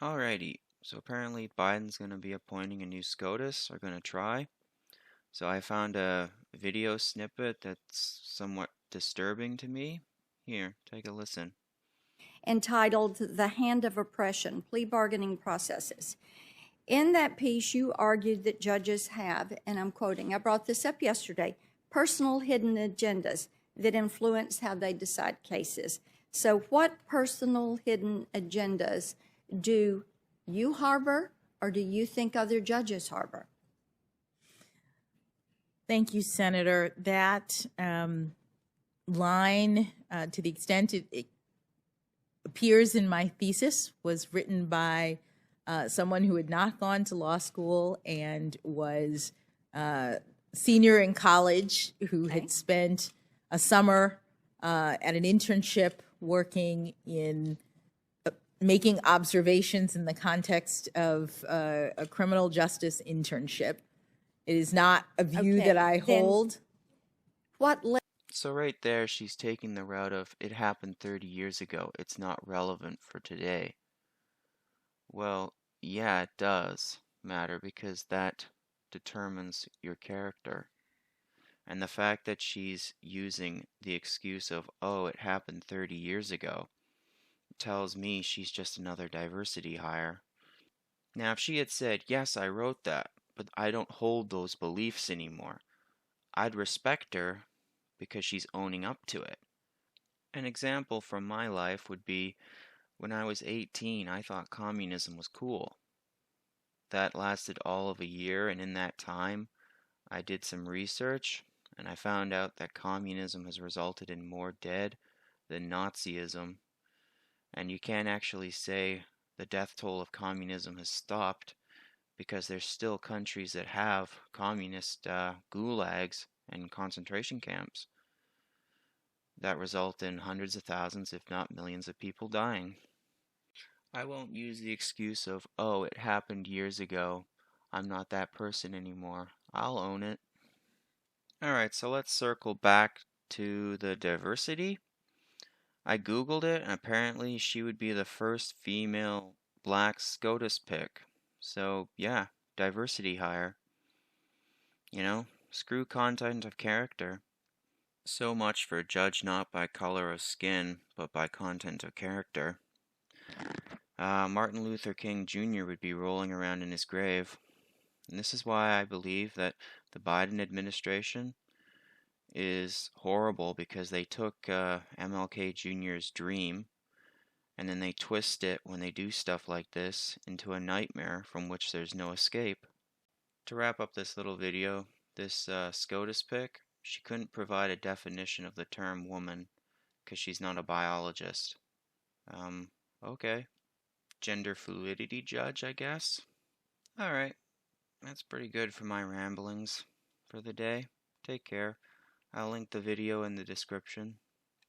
Alrighty, so apparently Biden's going to be appointing a new SCOTUS, or going to try. So I found a video snippet that's somewhat disturbing to me. Here, take a listen. Entitled The Hand of Oppression, Plea Bargaining Processes. In that piece, you argued that judges have, and I'm quoting, I brought this up yesterday, personal hidden agendas that influence how they decide cases. So what personal hidden agendas do you harbor, or do you think other judges harbor? Thank you, Senator. That line, to the extent it appears in my thesis, was written by someone who had not gone to law school and was senior in college, who had spent a summer at an internship working in making observations in the context of a criminal justice internship. It is not a view that I hold. So right there, she's taking the route of it happened 30 years ago. It's not relevant for today. Well, yeah, it does matter because that determines your character. And the fact that she's using the excuse of, oh, it happened 30 years ago, tells me she's just another diversity hire. Now, if she had said, yes, I wrote that, but I don't hold those beliefs anymore, I'd respect her because she's owning up to it. An example from my life would be when I was 18, I thought communism was cool. That lasted all of a year, and in that time, I did some research, and I found out that communism has resulted in more dead than Nazism, and you can't actually say the death toll of communism has stopped because there's still countries that have communist gulags and concentration camps that result in hundreds of thousands, if not millions of people dying. I won't use the excuse of, oh, it happened years ago, I'm not that person anymore. I'll own it. Alright, so let's circle back to the diversity. I googled it, and apparently she would be the first female black SCOTUS pick. So, yeah, diversity hire. You know, screw content of character. So much for judge not by color of skin, but by content of character. Martin Luther King Jr. would be rolling around in his grave. And this is why I believe that the Biden administration is horrible, because they took MLK Jr.'s dream and then they twist it when they do stuff like this into a nightmare from which there's no escape. To wrap up this little video, this SCOTUS pick, she couldn't provide a definition of the term woman because she's not a biologist. Okay. Gender fluidity judge, I guess. Alright, that's pretty good for my ramblings for the day. Take care. I'll link the video in the description.